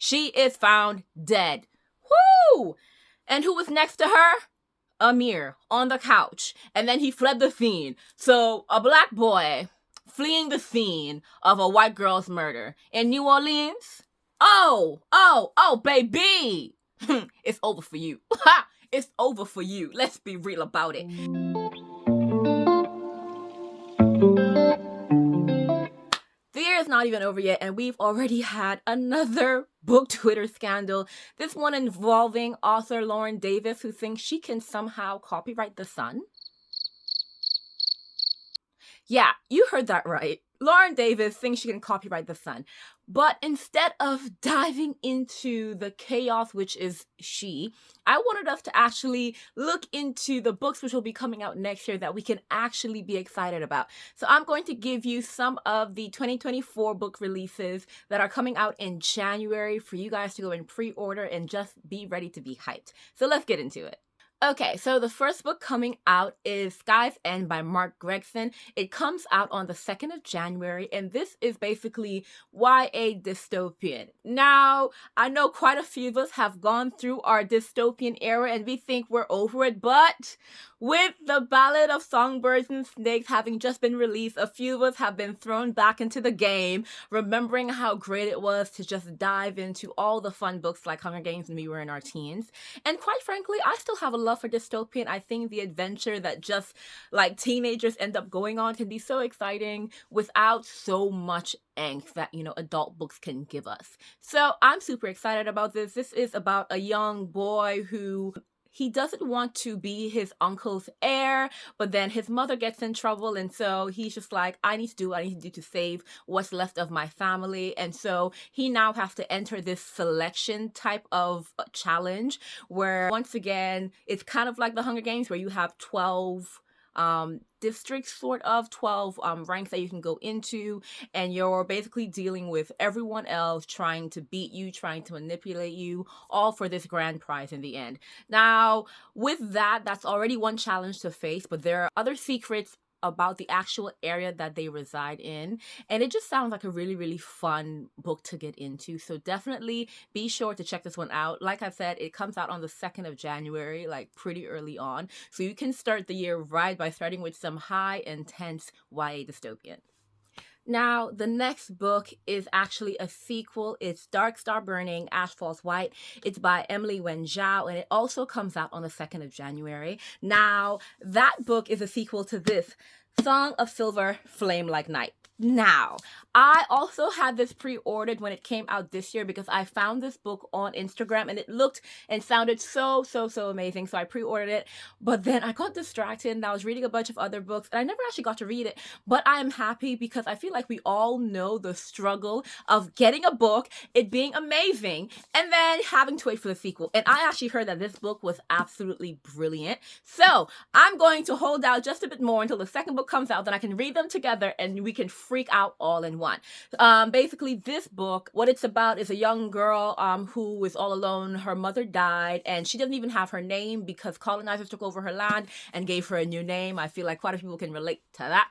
She is found dead. Woo! And who was next to her? Amir on the couch. And then he fled the scene. So a black boy fleeing the scene of a white girl's murder in New Orleans. Oh, baby. It's over for you. It's over for you. Let's be real about it. The year is not even over yet, and we've already had another book Twitter scandal. This one involving author Lauren Davis, who thinks she can somehow copyright The Sun. Yeah, you heard that right. Lauren Davis thinks she can copyright The Sun. But instead of diving into the chaos, which is she, I wanted us to actually look into the books which will be coming out next year that we can actually be excited about. So I'm going to give you some of the 2024 book releases that are coming out in January for you guys to go and pre-order and just be ready to be hyped. So let's get into it. Okay, so the first book coming out is Sky's End by Mark Gregson. It comes out on the 2nd of January, and this is basically YA dystopian. Now, I know quite a few of us have gone through our dystopian era, and we think we're over it, but with the Ballad of Songbirds and Snakes having just been released, a few of us have been thrown back into the game, remembering how great it was to just dive into all the fun books like Hunger Games when we were in our teens. And quite frankly, I still have a love for dystopian. I think the adventure that just like teenagers end up going on can be so exciting without so much angst that, adult books can give us. So I'm super excited about this. This is about a young boy who he doesn't want to be his uncle's heir, but then his mother gets in trouble, and so he's just like, I need to do what I need to do to save what's left of my family. And so he now has to enter this selection type of challenge where, once again, it's kind of like the Hunger Games where you have 12 districts, sort of 12 ranks that you can go into, and you're basically dealing with everyone else trying to beat you, trying to manipulate you, all for this grand prize in the end. Now, with that, that's already one challenge to face, but there are other secrets about the actual area that they reside in, and it just sounds like a really, really fun book to get into. So definitely be sure to check this one out. Like I said, it comes out on the 2nd of January, like pretty early on, so you can start the year right by starting with some high intense YA dystopian. Now, the next book is actually a sequel. It's Dark Star Burning, Ash Falls White. It's by Emily Wen Zhao, and it also comes out on the 2nd of January. Now, that book is a sequel to this, Song of Silver, Flame Like Night. Now, I also had this pre-ordered when it came out this year because I found this book on Instagram and it looked and sounded so amazing. So I pre-ordered it, but then I got distracted and I was reading a bunch of other books and I never actually got to read it. But I am happy because I feel like we all know the struggle of getting a book, it being amazing, and then having to wait for the sequel. And I actually heard that this book was absolutely brilliant. So I'm going to hold out just a bit more until the second book comes out, then I can read them together and we can freak out all in one. Basically, this book, what it's about is a young girl who is all alone. Her mother died, and she doesn't even have her name because colonizers took over her land and gave her a new name. I feel like quite a few people can relate to that.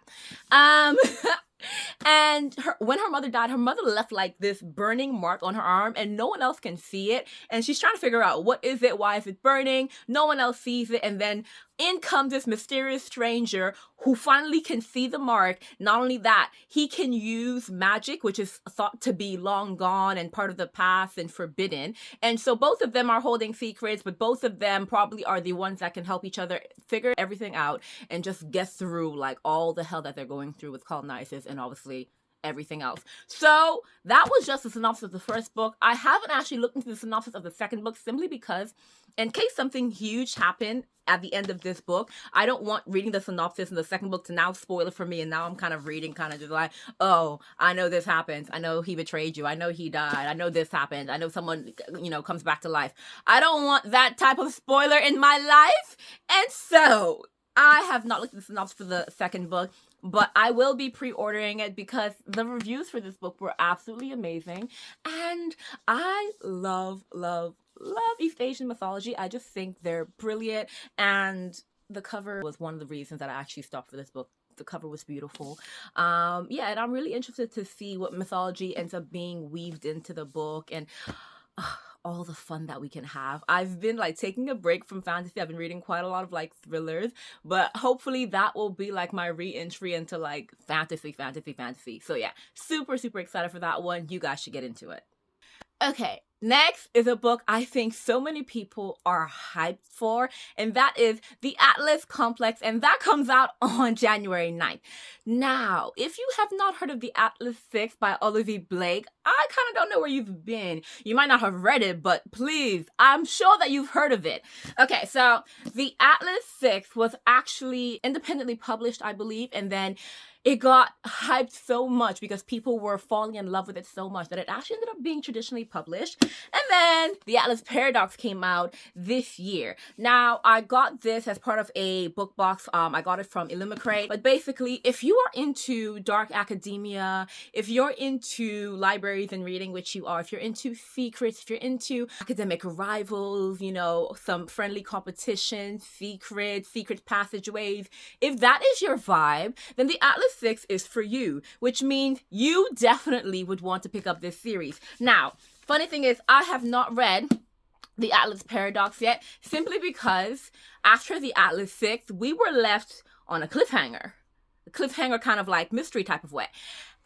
And when her mother died, her mother left like this burning mark on her arm and no one else can see it. And she's trying to figure out, what is it? Why is it burning? No one else sees it. And then in comes this mysterious stranger who finally can see the mark. Not only that, he can use magic, which is thought to be long gone and part of the past and forbidden. And so both of them are holding secrets, but both of them probably are the ones that can help each other figure everything out and just get through like all the hell that they're going through with colonizers and obviously everything else. So that was just the synopsis of the first book. I haven't actually looked into the synopsis of the second book simply because in case something huge happened at the end of this book, I don't want reading the synopsis in the second book to now spoil it for me, and now I'm kind of reading kind of just like, oh, I know this happens. I know he betrayed you. I know he died. I know this happened. I know someone, comes back to life. I don't want that type of spoiler in my life. And so I have not looked at the synopsis for the second book, but I will be pre-ordering it because the reviews for this book were absolutely amazing. And I love East Asian mythology. I just think they're brilliant. And the cover was one of the reasons that I actually stopped for this book. The cover was beautiful. And I'm really interested to see what mythology ends up being weaved into the book. And all the fun that we can have. I've been like taking a break from fantasy. I've been reading quite a lot of like thrillers, but hopefully that will be like my re-entry into like fantasy. So yeah, super, super excited for that one. You guys should get into it. Okay, next is a book I think so many people are hyped for, and that is The Atlas Complex, and that comes out on January 9th. Now, if you have not heard of The Atlas 6 by Olivia Blake, I kind of don't know where you've been. You might not have read it, but please, I'm sure that you've heard of it. Okay, so The Atlas 6 was actually independently published, I believe, and then it got hyped so much because people were falling in love with it so much that it actually ended up being traditionally published. And then The Atlas Paradox came out this year. Now, I got this as part of a book box. I got it from Illumicrate. But basically, if you are into dark academia, if you're into libraries and reading, which you are, if you're into secrets, if you're into academic rivals, you know, some friendly competition, secret passageways, if that is your vibe, then The Atlas 6 is for you, which means you definitely would want to pick up this series. Now, funny thing is, I have not read The Atlas Paradox yet, simply because after The Atlas 6, we were left on a cliffhanger kind of like mystery type of way.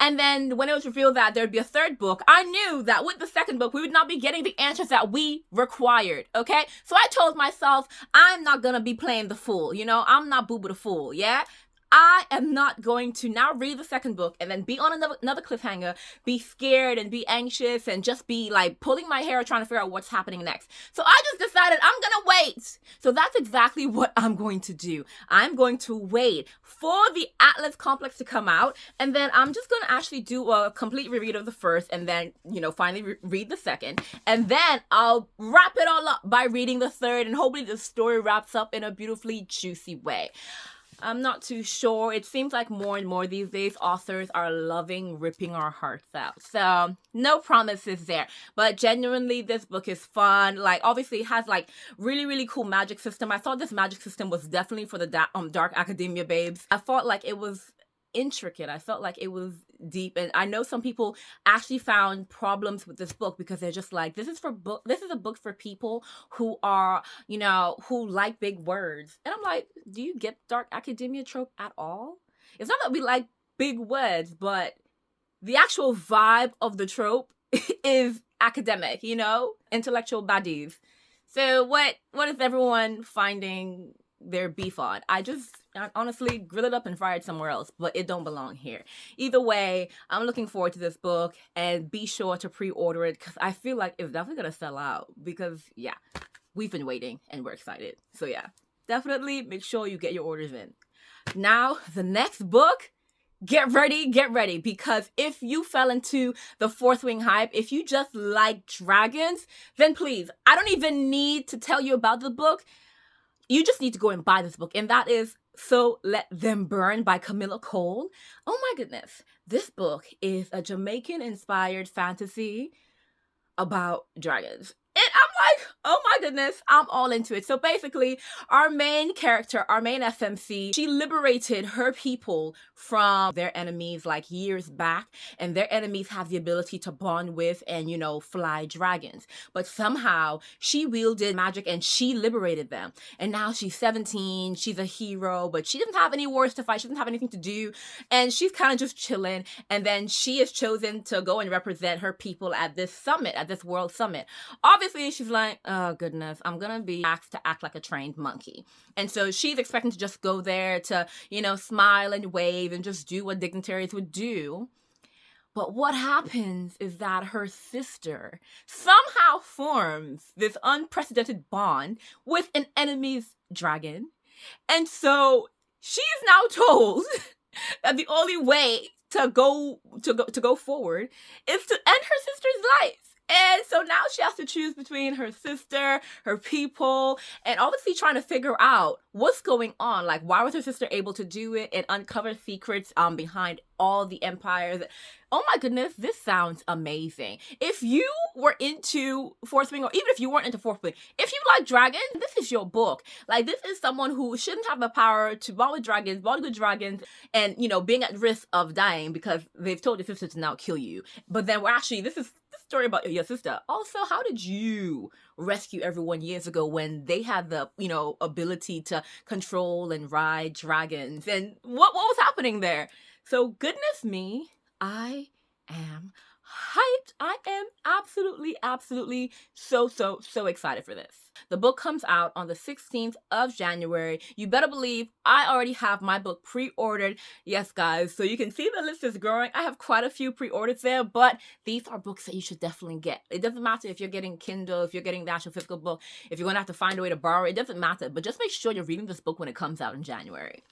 And then when it was revealed that there'd be a third book, I knew that with the second book, we would not be getting the answers that we required, okay? So I told myself, I'm not gonna be playing the fool, you know? I'm not Boo Boo the Fool, yeah? I am not going to now read the second book and then be on another cliffhanger, be scared and be anxious and just be like pulling my hair trying to figure out what's happening next. So I just decided I'm gonna wait. So that's exactly what I'm going to do. I'm going to wait for The Atlas Complex to come out, and then I'm just gonna actually do a complete reread of the first, and then, you know, finally read the second, and then I'll wrap it all up by reading the third, and hopefully the story wraps up in a beautifully juicy way. I'm not too sure. It seems like more and more these days authors are loving ripping our hearts out. So no promises there. But genuinely, this book is fun. Like, obviously, it has like really, really cool magic system. I thought this magic system was definitely for the dark academia babes. I felt like it was intricate. I felt like it was deep, and I know some people actually found problems with this book because they're just like, this is a book for people who are, you know, who like big words. And I'm like, do you get dark academia trope at all? It's not that we like big words, but the actual vibe of the trope is academic, you know, intellectual baddies. So what is everyone finding their beef on? I honestly grill it up and fry it somewhere else, but it don't belong here. Either way, I'm looking forward to this book, and be sure to pre-order it because I feel like it's definitely gonna sell out because yeah, we've been waiting and we're excited. So yeah, definitely make sure you get your orders in. Now, the next book, get ready, because if you fell into the Fourth Wing hype, if you just like dragons, then please, I don't even need to tell you about the book. You just need to go and buy this book, and that is So Let Them Burn by Camilla Cole. Oh my goodness. This book is a Jamaican-inspired fantasy about dragons. And I'm like, oh my goodness, I'm all into it. So basically, our main character, our main FMC, she liberated her people from their enemies like years back, and their enemies have the ability to bond with and, you know, fly dragons. But somehow she wielded magic and she liberated them. And now she's 17, she's a hero, but she doesn't have any wars to fight, she doesn't have anything to do, and she's kind of just chilling. And then she is chosen to go and represent her people at this summit, at this world summit. Obviously, she's like, oh goodness, I'm gonna be asked to act like a trained monkey. And so she's expecting to just go there to, you know, smile and wave and just do what dignitaries would do. But what happens is that her sister somehow forms this unprecedented bond with an enemy's dragon. And so she is now told that the only way to go forward is to end her sister's life. And so now she has to choose between her sister, her people, and obviously trying to figure out what's going on. Like, why was her sister able to do it and uncover secrets behind all the empires? Oh my goodness, this sounds amazing. If you were into Fourth Wing, or even if you weren't into Fourth Wing, if you like dragons, this is your book. Like, this is someone who shouldn't have the power to bond with good dragons, and, you know, being at risk of dying because they've told your sister to now kill you. But then we're actually, this is story about your sister. Also, how did you rescue everyone years ago when they had the, ability to control and ride dragons? And what was happening there? So goodness me, I am hyped. I am absolutely so excited for this. The book comes out on the 16th of January. You better believe I already have my book pre-ordered. Yes, guys, so you can see the list is growing. I have quite a few pre-orders there, but these are books that you should definitely get. It doesn't matter if you're getting Kindle, if you're getting the actual physical book, if you're going to have to find a way to borrow it. It doesn't matter, but just make sure you're reading this book when it comes out in January.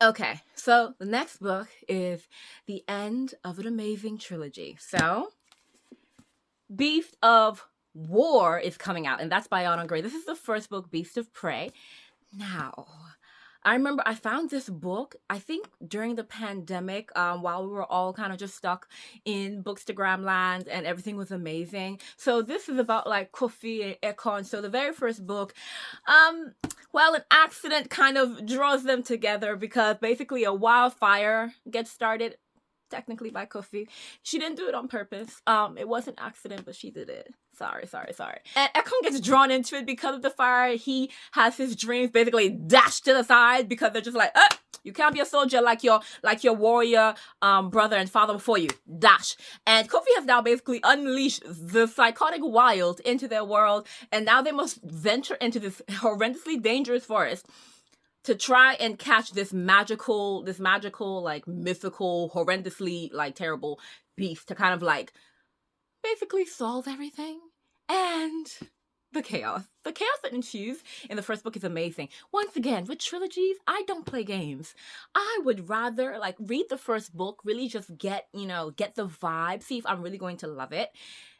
Okay, so the next book is the end of an amazing trilogy. So, Beast of War is coming out, and that's by Autumn Gray. This is the first book, Beast of Prey. Now, I remember I found this book, I think during the pandemic, while we were all kind of just stuck in Bookstagram land and everything was amazing. So this is about like Kofi and Ekon. So the very first book, an accident kind of draws them together because basically a wildfire gets started, technically by Kofi. She didn't do it on purpose. It was an accident, but she did it. Sorry. And Ekon gets drawn into it because of the fire. He has his dreams basically dashed to the side because they're just like, you can't be a soldier like your warrior brother and father before you. Dash. And Kofi has now basically unleashed the psychotic wild into their world, and now they must venture into this horrendously dangerous forest to try and catch this magical, like mythical, horrendously like terrible beast to kind of like basically solve everything. And the chaos that ensues in the first book is amazing. Once again, with trilogies, I don't play games. I would rather like read the first book, really just get the vibe, see if I'm really going to love it,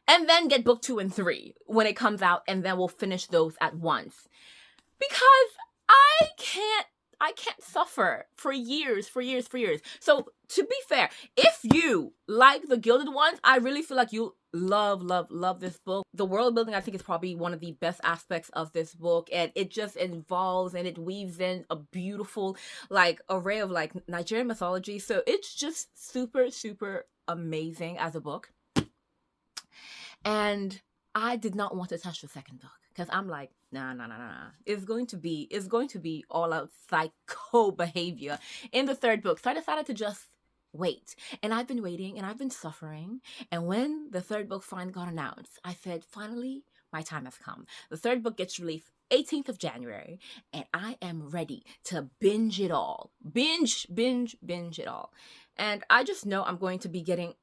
and then get book 2 and 3 when it comes out, and then we'll finish those at once. Because I can't suffer for years. So to be fair, if you like the Gilded Ones, I really feel like you love this book. The world building, I think, is probably one of the best aspects of this book, and it just involves and it weaves in a beautiful like array of like Nigerian mythology. So it's just super amazing as a book. And I did not want to touch the second book because I'm like, nah. It's going to be all out psycho behavior in the third book. So I decided to just wait. And I've been waiting and I've been suffering. And when the third book finally got announced, I said, finally, my time has come. The third book gets released 18th of January, and I am ready to binge it all. Binge it all. And I just know I'm going to be getting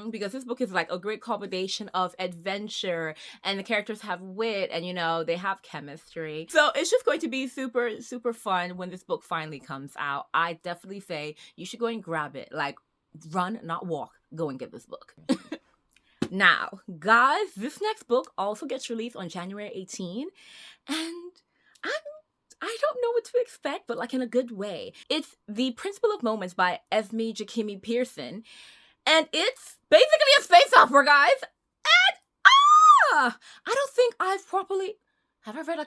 because this book is like a great combination of adventure, and the characters have wit, and they have chemistry. So it's just going to be super fun when this book finally comes out. I definitely say you should go and grab it. Like, run, not walk. Go and get this book. Now, guys, this next book also gets released on January 18, and I don't know what to expect, but like in a good way. It's The Principle of Moments by Esme Jakimi Pearson. And it's basically a space opera, guys. And I don't think I've properly have I read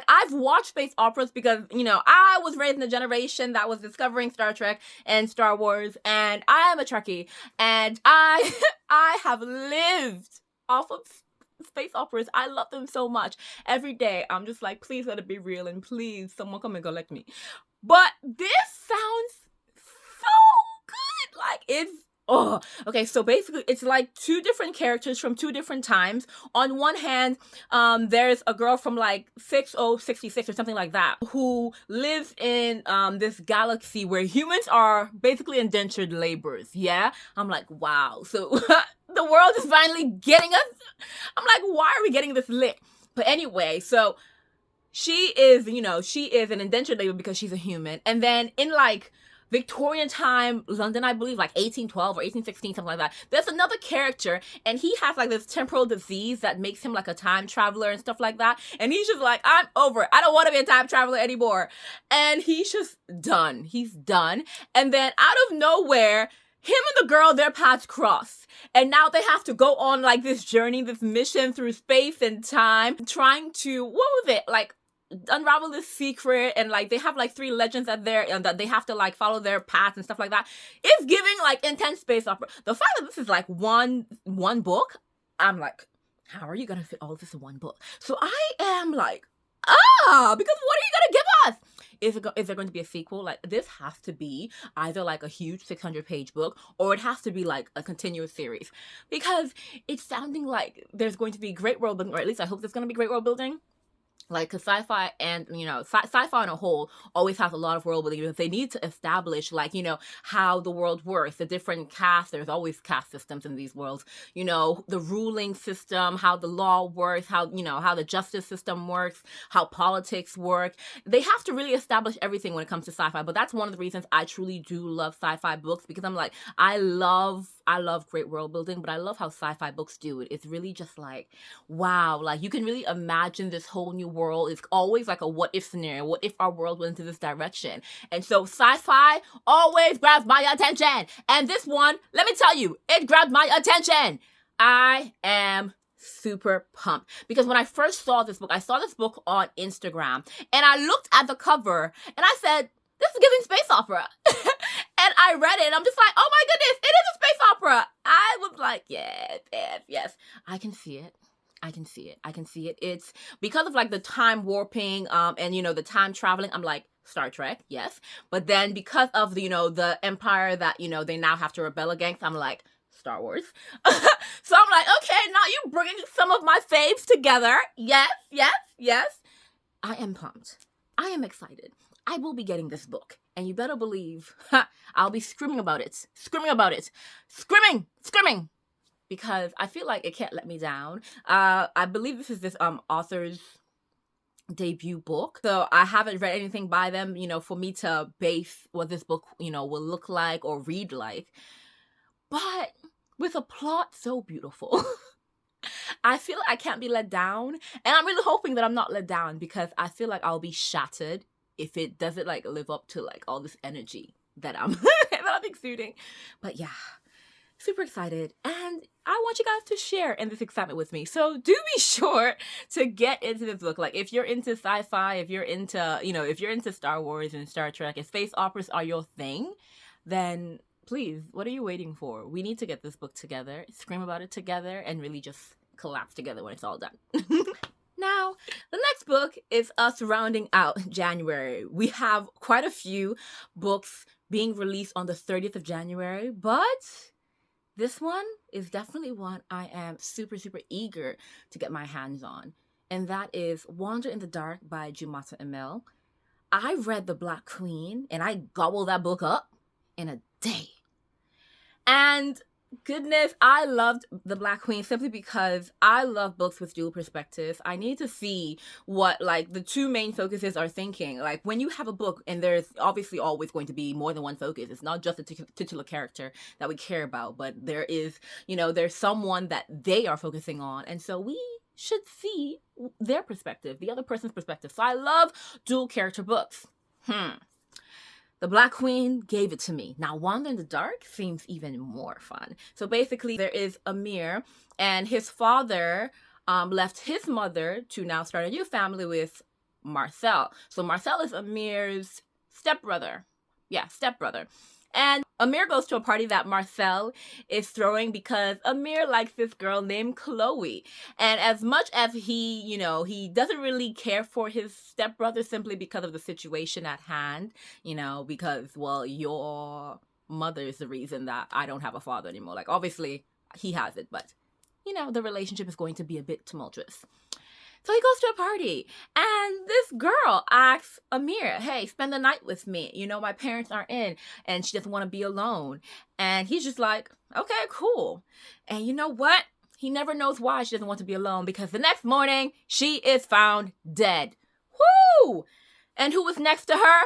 I've watched space operas because I was raised in a generation that was discovering Star Trek and Star Wars, and I am a Trekkie, and I have lived off of space operas. I love them so much. Every day I'm just like, please let it be real, and please someone come and collect me. But this sounds so good. Like, it's okay, so basically it's like two different characters from two different times. On one hand, there's a girl from like 6066 or something like that who lives in this galaxy where humans are basically indentured laborers. Yeah, I'm like, wow. So the world is finally getting us. I'm like, why are we getting this lit? But anyway, so she is an indentured labor because she's a human, and then in like Victorian time London, I believe, like 1812 or 1816, something like that, there's another character, and he has like this temporal disease that makes him like a time traveler and stuff like that, and he's just like, I'm over it, I don't want to be a time traveler anymore, and he's just done. He's done. And then out of nowhere, him and the girl, their paths cross, and now they have to go on like this journey, this mission through space and time, trying to, what was it, like unravel this secret, and like they have like 3 legends that they have to like follow their paths and stuff like that. It's giving like intense space opera. The fact that this is like one book, I'm like, how are you gonna fit all of this in one book? So I am like, because what are you gonna give us? Is there going to be a sequel? Like, this has to be either like a huge 600-page book, or it has to be like a continuous series, because it's sounding like there's going to be great world building, or at least I hope there's going to be great world building. Like, because sci-fi and, sci-fi on a whole always has a lot of world building, because they need to establish, like, how the world works, the different castes. There's always caste systems in these worlds, the ruling system, how the law works, how the justice system works, how politics work. They have to really establish everything when it comes to sci-fi. But that's one of the reasons I truly do love sci-fi books, because I'm like, I love great world building, but I love how sci-fi books do it. It's really just like, wow, like you can really imagine this whole new world. It's always like a what if scenario. What if our world went into this direction? And so sci-fi always grabs my attention. And this one, let me tell you, it grabbed my attention. I am super pumped, because when I first saw this book, I saw this book on Instagram, and I looked at the cover and I said, this is giving space opera. And I read it and I'm just like, oh my goodness, it is a space opera. I was like, yes. I can see it. It's because of like the time warping and the time traveling. I'm like, Star Trek, yes. But then because of the empire that they now have to rebel against, I'm like, Star Wars. So I'm like, okay, now you're bringing some of my faves together. Yes. I am pumped. I am excited. I will be getting this book, and you better believe I'll be screaming about it, screaming, because I feel like it can't let me down. I believe this is this author's debut book, so I haven't read anything by them, for me to base what this book, will look like or read like. But with a plot so beautiful, I feel like I can't be let down, and I'm really hoping that I'm not let down, because I feel like I'll be shattered if it doesn't like live up to like all this energy that I'm exuding. But yeah, super excited, and I want you guys to share in this excitement with me. So do be sure to get into this book. Like, if you're into sci-fi, if you're into Star Wars and Star Trek, if space operas are your thing, then please, what are you waiting for? We need to get this book together, scream about it together, and really just collapse together when it's all done. Now, the next book is us rounding out January. We have quite a few books being released on the 30th of January, but this one is definitely one I am super, super eager to get my hands on. And that is Wander in the Dark by Jumata Emil. I read The Black Queen, and I gobbled that book up in a day. And goodness, I loved The Black Queen simply because I love books with dual perspectives. I need to see what like the two main focuses are thinking. Like, when you have a book, and there's obviously always going to be more than one focus. It's not just a titular character that we care about, but there is, there's someone that they are focusing on. And so we should see their perspective, the other person's perspective. So I love dual character books. The Black Queen gave it to me. Now, Wander in the Dark seems even more fun. So basically, there is Amir, and his father left his mother to now start a new family with Marcel. So Marcel is Amir's stepbrother. Yeah, stepbrother. And Amir goes to a party that Marcel is throwing because Amir likes this girl named Chloe. And as much as he, he doesn't really care for his stepbrother simply because of the situation at hand, because, well, your mother is the reason that I don't have a father anymore. Like, obviously, he has it, but, the relationship is going to be a bit tumultuous. So he goes to a party, and this girl asks Amir, hey, spend the night with me. My parents aren't in, and she doesn't want to be alone. And he's just like, okay, cool. And you know what? He never knows why she doesn't want to be alone, because the next morning, she is found dead. Woo! And who was next to her?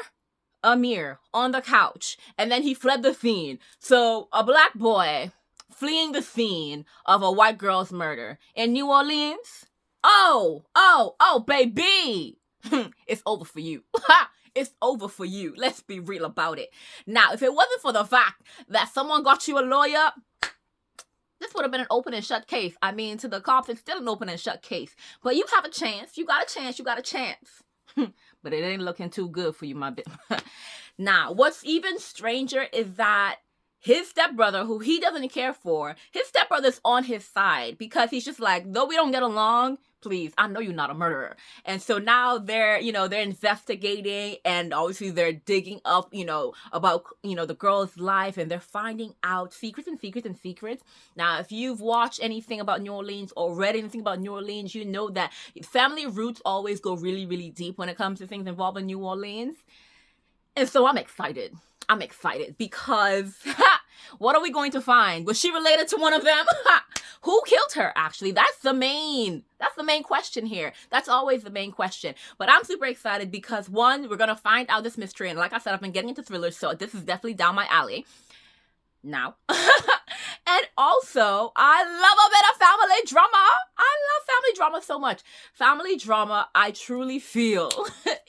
Amir, on the couch. And then he fled the scene. So a black boy fleeing the scene of a white girl's murder in New Orleans. Oh, baby. It's over for you. It's over for you. Let's be real about it. Now, if it wasn't for the fact that someone got you a lawyer, this would have been an open and shut case. I mean, to the cops, it's still an open and shut case. But you have a chance. You got a chance. But it ain't looking too good for you, my bitch. Now, what's even stranger is that his stepbrother, who he doesn't care for, his stepbrother's on his side because he's just like, though we don't get along, please, I know you're not a murderer. And so now they're investigating, and obviously they're digging up, about, the girl's life, and they're finding out secrets and secrets and secrets. Now, if you've watched anything about New Orleans or read anything about New Orleans, you know that family roots always go really, really deep when it comes to things involving New Orleans. And so I'm excited. Because what are we going to find? Was she related to one of them? Who killed her, actually? That's the main question here. That's always the main question. But I'm super excited because, one, we're going to find out this mystery. And like I said, I've been getting into thrillers, so this is definitely down my alley now. And also, I love a bit of family drama. I love family drama so much. Family drama, I truly feel,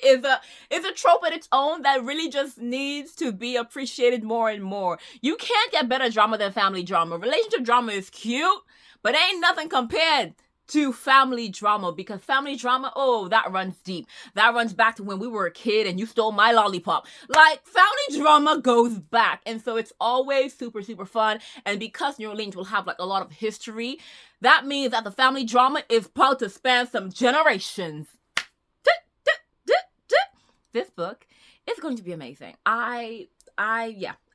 is a trope in its own that really just needs to be appreciated more and more. You can't get better drama than family drama. Relationship drama is cute, but ain't nothing compared to family drama, because family drama, that runs deep. That runs back to when we were a kid and you stole my lollipop. Like, family drama goes back. And so it's always super, super fun. And because New Orleans will have like a lot of history, that means that the family drama is about to span some generations. This book is going to be amazing. I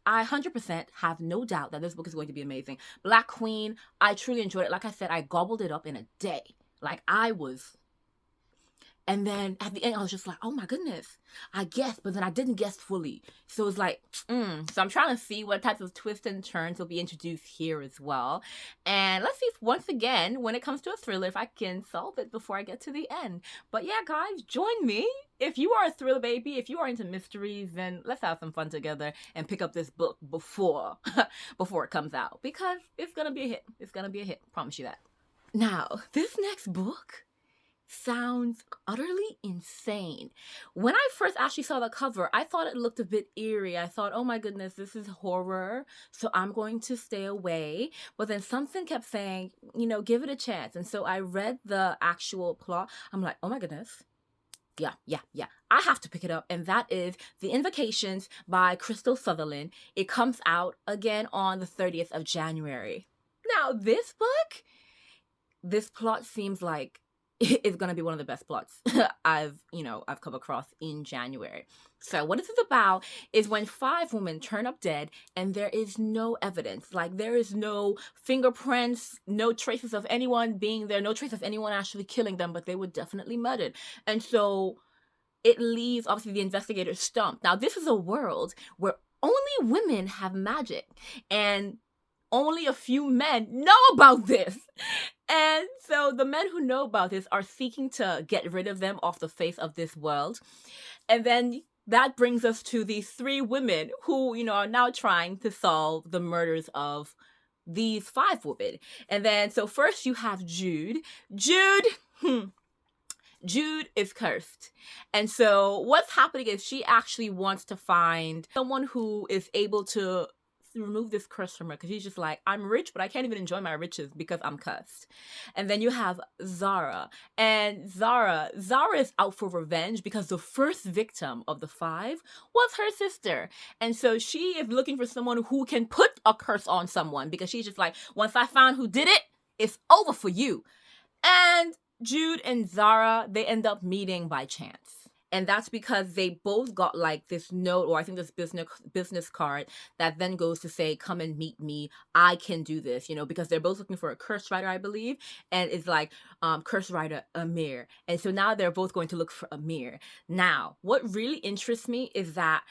100% have no doubt that this book is going to be amazing. Black Queen, I truly enjoyed it. Like I said, I gobbled it up in a day. And then at the end, I was just like, oh my goodness, I guessed, but then I didn't guess fully. So it's like, So I'm trying to see what types of twists and turns will be introduced here as well. And let's see if, once again, when it comes to a thriller, if I can solve it before I get to the end. But yeah, guys, join me. If you are a thriller baby, if you are into mysteries, then let's have some fun together and pick up this book before it comes out. Because it's going to be a hit. It's going to be a hit. Promise you that. Now, this next book sounds utterly insane. When I first actually saw the cover, I thought it looked a bit eerie. I thought, oh my goodness, this is horror, so I'm going to stay away. But then something kept saying, give it a chance. And so I read the actual plot. I'm like, oh my goodness. Yeah. I have to pick it up. And that is The Invocations by Crystal Sutherland. It comes out again on the 30th of January. Now, this book, this plot seems like it's going to be one of the best plots I've come across in January. So what this is about is when 5 women turn up dead and there is no evidence. Like, there is no fingerprints, no traces of anyone being there, no trace of anyone actually killing them, but they were definitely murdered. And so it leaves, obviously, the investigators stumped. Now, this is a world where only women have magic, and only a few men know about this. And so the men who know about this are seeking to get rid of them off the face of this world. And then that brings us to these 3 women who, are now trying to solve the murders of these 5 women. And then, so first you have Jude. Jude is cursed. And so what's happening is she actually wants to find someone who is able to remove this curse from her, because she's just like, I'm rich, but I can't even enjoy my riches because I'm cursed. And then you have Zara. And Zara is out for revenge because the first victim of the 5 was her sister. And so she is looking for someone who can put a curse on someone, because she's just like, once I found who did it, it's over for you. And Jude and Zara, they end up meeting by chance. And that's because they both got like this note, or I think this business card that then goes to say, come and meet me. I can do this, because they're both looking for a curse writer, I believe. And it's like, curse writer Amir. And so now they're both going to look for Amir. Now, what really interests me is that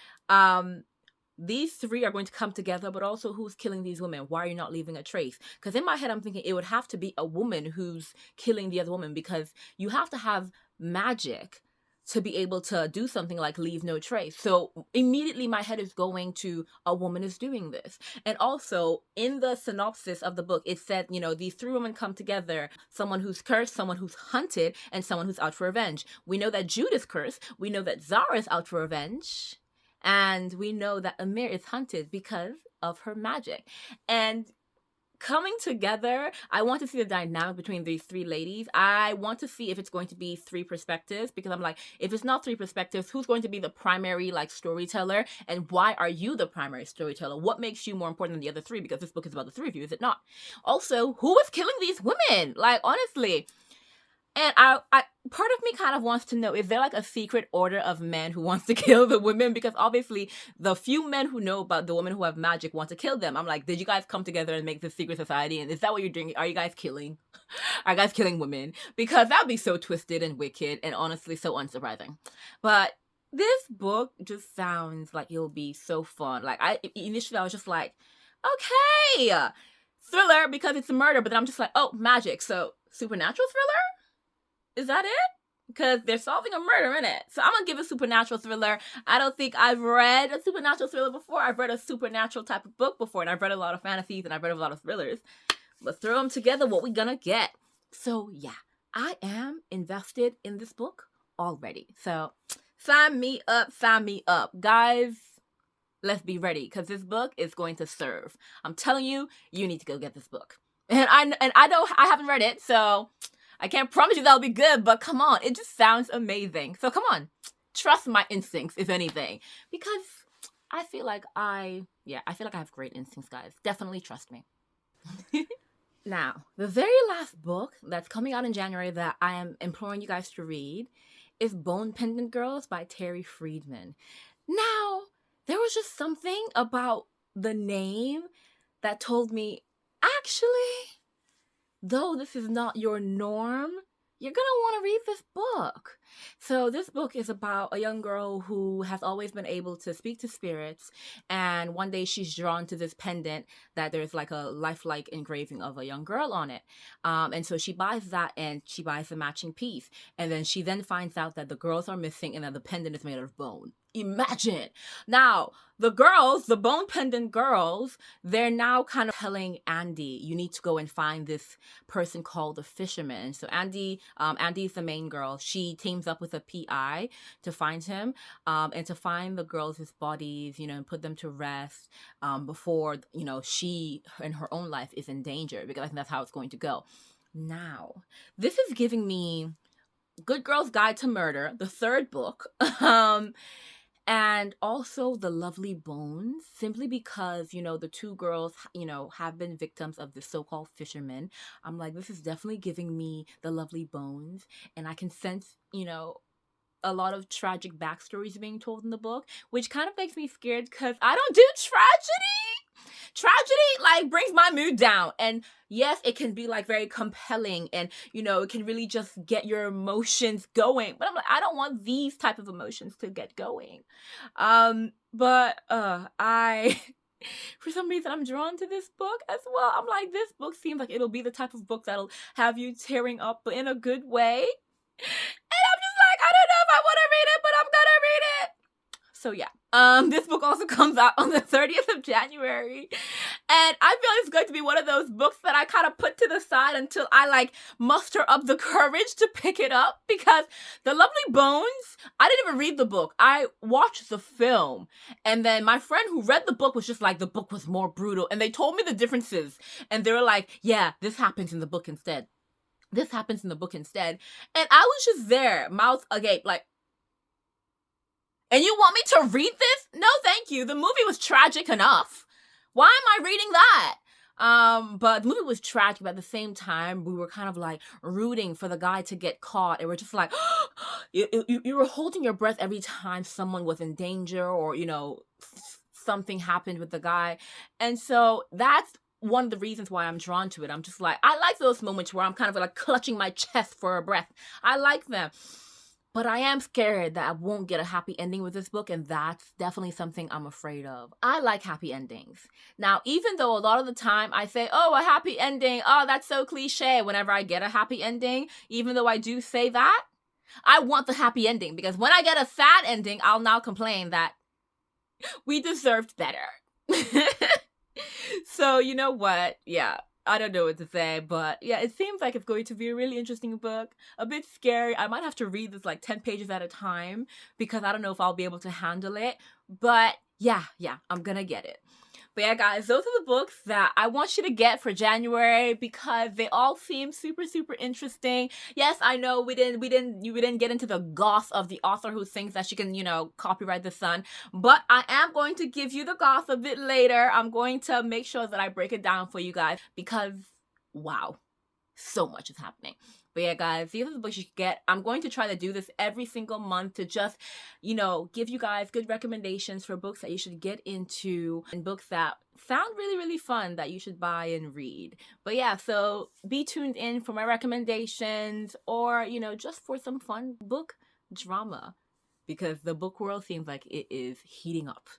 these 3 are going to come together, but also, who's killing these women? Why are you not leaving a trace? Because in my head, I'm thinking it would have to be a woman who's killing the other woman, because you have to have magic to be able to do something like leave no trace. So immediately my head is going to a woman is doing this. And also in the synopsis of the book, it said, these 3 women come together, someone who's cursed, someone who's hunted, and someone who's out for revenge. We know that Jude is cursed. We know that Zara is out for revenge. And we know that Amir is hunted because of her magic. And coming together. I want to see the dynamic between these three ladies. I want to see if it's going to be three perspectives, because I'm like, if it's not three perspectives, who's going to be the primary like storyteller, and why are you the primary storyteller? What makes you more important than the other three? Because this book is about the three of you, is it not? Also, who is killing these women? Like, honestly. And I part of me kind of wants to know, is there like a secret order of men who wants to kill the women? Because obviously the few men who know about the women who have magic want to kill them. I'm like, did you guys come together and make this secret society? And is that what you're doing? Are you guys killing? Are you guys killing women? Because that'd be so twisted and wicked and honestly so unsurprising. But this book just sounds like it'll be so fun. Like, initially I was just like, okay, thriller because it's a murder. But then I'm just like, oh, magic. So supernatural thriller? Is that it? Because they're solving a murder in it. So I'm going to give a supernatural thriller. I don't think I've read a supernatural thriller before. I've read a supernatural type of book before, and I've read a lot of fantasies, and I've read a lot of thrillers. But throw them together, what we gonna get? So yeah, I am invested in this book already. So sign me up, sign me up. Guys, let's be ready, because this book is going to serve. I'm telling you, you need to go get this book. And I know I haven't read it, so I can't promise you that'll be good, but come on, it just sounds amazing. So come on, trust my instincts, if anything, because I feel like I have great instincts, guys. Definitely trust me. Now, the very last book that's coming out in January that I am imploring you guys to read is Bone Pendant Girls by Terry Friedman. Now, there was just something about the name that told me, actually, though this is not your norm, you're going to want to read this book. So this book is about a young girl who has always been able to speak to spirits. And one day she's drawn to this pendant that there's like a lifelike engraving of a young girl on it. And so she buys that and she buys the matching piece. And then she then finds out that the girls are missing and that the pendant is made out of bone. Imagine. Now, the girls, the Bone Pendant girls, they're now kind of telling Andy, you need to go and find this person called the Fisherman. So Andy's the main girl. She teams up with a PI to find him, and to find the girls' bodies, and put them to rest, before, she in her own life is in danger, because I think that's how it's going to go. Now, this is giving me Good Girl's Guide to Murder, the third book. And also The Lovely Bones, simply because, the two girls, have been victims of the so-called fishermen. I'm like, this is definitely giving me The Lovely Bones. And I can sense, a lot of tragic backstories being told in the book, which kind of makes me scared because I don't do tragedy. Tragedy, brings my mood down. And yes, it can be, very compelling and, it can really just get your emotions going. But I'm like, I don't want these type of emotions to get going. But for some reason, I'm drawn to this book as well. I'm like, this book seems like it'll be the type of book that'll have you tearing up, but in a good way. And I'm just like, I don't know if I want to read it, but I'm gonna read it. So yeah, this book also comes out on the 30th of January. And I feel it's going to be one of those books that I kind of put to the side until I muster up the courage to pick it up, because The Lovely Bones, I didn't even read the book. I watched the film. And then my friend who read the book was just like, the book was more brutal. And they told me the differences. And they were like, yeah, this happens in the book instead. This happens in the book instead. And I was just there, mouth agape, and you want me to read this? No, thank you. The movie was tragic enough. Why am I reading that? But the movie was tragic, but at the same time, we were kind of rooting for the guy to get caught. And we're just like, you were holding your breath every time someone was in danger or, something happened with the guy. And so that's one of the reasons why I'm drawn to it. I'm just like, I like those moments where I'm kind of clutching my chest for a breath. I like them. But I am scared that I won't get a happy ending with this book, and that's definitely something I'm afraid of. I like happy endings. Now, even though a lot of the time I say, oh, a happy ending, oh, that's so cliche whenever I get a happy ending, even though I do say that, I want the happy ending, because when I get a sad ending, I'll now complain that we deserved better. So, you know what? Yeah. I don't know what to say, but yeah, it seems like it's going to be a really interesting book. A bit scary. I might have to read this 10 pages at a time because I don't know if I'll be able to handle it. But yeah, I'm gonna get it. But yeah, guys, those are the books that I want you to get for January because they all seem super, super interesting. Yes, I know we didn't get into the goss of the author who thinks that she can, copyright the sun. But I am going to give you the goss a bit later. I'm going to make sure that I break it down for you guys because, wow, so much is happening. But yeah, guys, these are the books you should get. I'm going to try to do this every single month to just, give you guys good recommendations for books that you should get into and books that sound really, really fun that you should buy and read. But yeah, so be tuned in for my recommendations or, just for some fun book drama because the book world seems like it is heating up.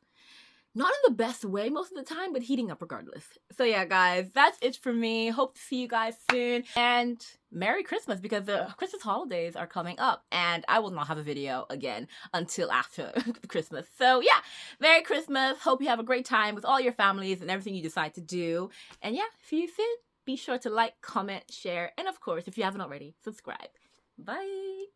Not in the best way most of the time, but heating up regardless. So yeah, guys, that's it for me. Hope to see you guys soon. And Merry Christmas because the Christmas holidays are coming up. And I will not have a video again until after Christmas. So yeah, Merry Christmas. Hope you have a great time with all your families and everything you decide to do. And yeah, see you soon. Be sure to like, comment, share, and of course, if you haven't already, subscribe. Bye.